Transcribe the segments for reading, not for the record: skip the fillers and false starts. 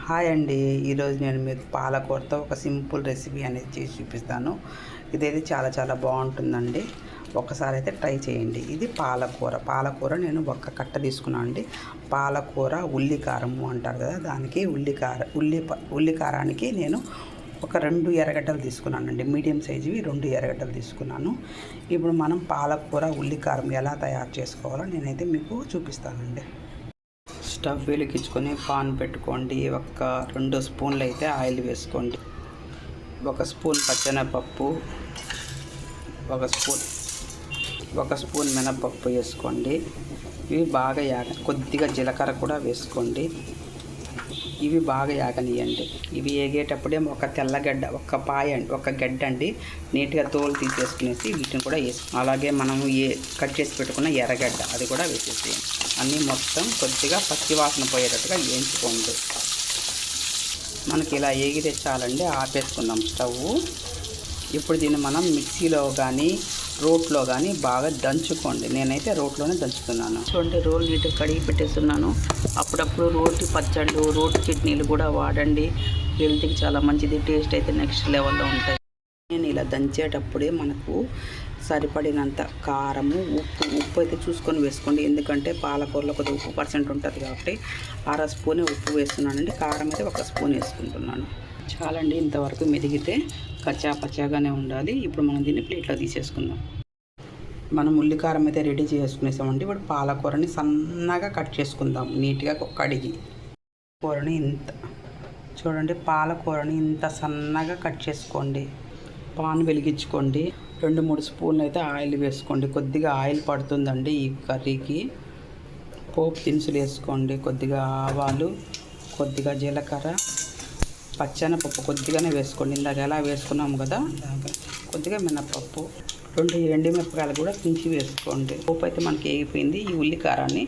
Hi అండి. ఈరోజు నేను మీకు పాలకూరతో ఒక సింపుల్ రెసిపీ అనేది చేసి చూపిస్తాను. ఇదైతే చాలా బాగుంటుందండి. ఒకసారి అయితే ట్రై చేయండి. ఇది పాలకూర నేను ఒక కట్ట తీసుకున్నాను అండి. పాలకూర ఉల్లి కారము అంటారు కదా, దానికి ఉల్లి కారానికి నేను ఒక 2 ఎర్రగడ్డలు తీసుకున్నానండి. మీడియం సైజువి 2 ఎర్రగడ్డలు తీసుకున్నాను. ఇప్పుడు మనం పాలకూర ఉల్లి కారం ఎలా తయారు చేసుకోవాలో నేనైతే మీకు చూపిస్తానండి. స్టవ్ వెలిగించుకొని పాన్ పెట్టుకోండి. ఒక 2 స్పూన్లు అయితే ఆయిల్ వేసుకోండి. 1 స్పూన్ పచ్చెనపప్పు, 1 స్పూన్ మినపప్పు వేసుకోండి. ఇవి బాగా కొద్దిగా జీలకర్ర కూడా వేసుకోండి. ఇవి బాగా యాగనియండి. ఇవి ఏగేటప్పుడే ఒక తెల్లగడ్డ, ఒక గడ్డ అండి, నీట్గా తోలు తీసేసుకునేసి వీటిని కూడా అలాగే మనం కట్ చేసి పెట్టుకున్న ఎర్రగడ్డ అది కూడా వేసేసేయండి. అన్నీ మొత్తం కొద్దిగా పచ్చివాసన పోయేటట్టుగా వేయించుకోండి. మనకి ఇలా ఏగితే చాలండి, ఆపేసుకుందాం స్టవ్. ఇప్పుడు దీన్ని మనం మిక్సీలో కానీ రోట్లో కానీ బాగా దంచుకోండి. నేనైతే రోట్లోనే దంచుతున్నాను. చూడండి, రోల్ నీట్గా కడిగి పెట్టేస్తున్నాను. అప్పుడప్పుడు రోటి పచ్చళ్ళు, రోటి చట్నీలు కూడా వాడండి. హెల్త్కి చాలా మంచిది. టేస్ట్ అయితే నెక్స్ట్ లెవెల్లో ఉంటాయి. నేను ఇలా దంచేటప్పుడే మనకు సరిపడినంత కారము, ఉప్పు అయితే చూసుకొని వేసుకోండి. ఎందుకంటే పాలకూరలో కొద్దిగా ఉప్పు % ఉంటుంది కాబట్టి 1/2 స్పూన్ ఉప్పు వేస్తున్నానండి. కారం అయితే 1 స్పూన్ వేసుకుంటున్నాను. చాలండి. ఇంతవరకు మెదిగితే పచ్చాగానే ఉండాలి. ఇప్పుడు మనం దీన్ని ప్లేట్లో తీసేసుకుందాం. మనం ఉల్లికారం అయితే రెడీ చేసుకునేసామండి. ఇప్పుడు పాలకూరని సన్నగా కట్ చేసుకుందాం. నీట్గా కడిగి పాలకూరని ఇంత సన్నగా కట్ చేసుకోండి. పాన్ వెలిగించుకోండి. 2-3 స్పూన్లు అయితే ఆయిల్ వేసుకోండి. కొద్దిగా ఆయిల్ పడుతుందండి ఈ కర్రీకి. పోపు దినుసులు వేసుకోండి. కొద్దిగా ఆవాలు, కొద్దిగా జీలకర్ర, పచ్చెనపప్పు కొద్దిగానే వేసుకోండి. ఇందాక ఎలా వేసుకున్నాము కదా, కొద్దిగా మినపప్పు, 2 ఎండుమిరపకాయలు కూడా తుంచి వేసుకోండి. పోపు అయితే మనకి వేగిపోయింది. ఈ ఉల్లికారాన్ని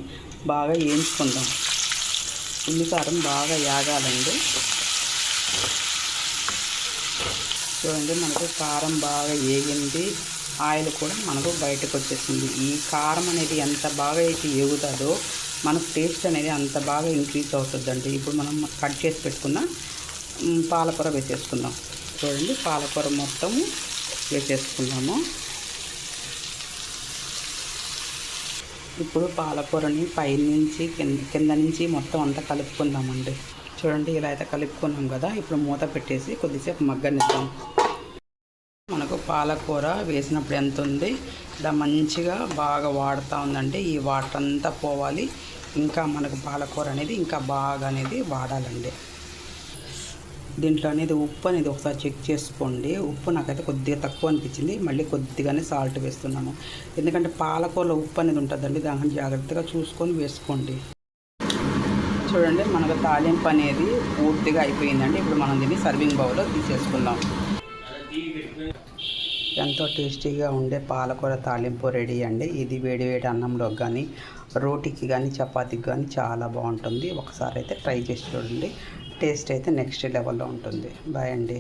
బాగా వేయించుకుందాం. ఉల్లికారం బాగా యాగాలండి. చూడండి, మనకు కారం బాగా వేగింది. ఆయిల్ కూడా మనకు బయటకు వచ్చేసింది. ఈ కారం అనేది ఎంత బాగా అయితే వేగుతుందో మనకు టేస్ట్ అనేది అంత బాగా ఇంక్రీజ్ అవుతుందండి. ఇప్పుడు మనం కట్ చేసి పెట్టుకున్న పాలకూర వేసేసుకుందాం. చూడండి, పాలకూర మొత్తం వేసేసుకుందాము. ఇప్పుడు పాలకూరని పైనుంచి కింద నుంచి మొత్తం అంతా కలుపుకుందామండి. చూడండి, ఇలా అయితే కలుపుకున్నాం కదా. ఇప్పుడు మూత పెట్టేసి కొద్దిసేపు మగ్గనిద్దాం. మనకు పాలకూర వేసినప్పుడు ఎంత ఉంది, ఇలా మంచిగా బాగా వాడుతూ ఉందండి. ఈ వాటర్ అంతా పోవాలి. ఇంకా మనకు పాలకూర అనేది ఇంకా బాగా అనేది వాడాలండి. దీంట్లో అనేది ఉప్పు అనేది ఒకసారి చెక్ చేసుకోండి. ఉప్పు నాకైతే కొద్దిగా తక్కువ అనిపించింది. మళ్ళీ కొద్దిగానే సాల్ట్ వేస్తున్నాను. ఎందుకంటే పాలకూరలో ఉప్పు అనేది ఉంటుందండి, దాన్ని జాగ్రత్తగా చూసుకొని వేసుకోండి. చూడండి, మనకు తాలింపు అనేది పూర్తిగా అయిపోయిందండి. ఇప్పుడు మనం దీన్ని సర్వింగ్ బౌల్లో తీసేసుకుందాం. ఎంతో టేస్టీగా ఉండే పాలకూర తాలింపు రెడీ అండి. ఇది వేడి అన్నంలో కానీ, రోటీకి కానీ, చపాతీకి కానీ చాలా బాగుంటుంది. ఒకసారి అయితే ట్రై చేసి చూడండి. టేస్ట్ అయితే నెక్స్ట్ లెవెల్లో ఉంటుంది. బాయ్ అండి.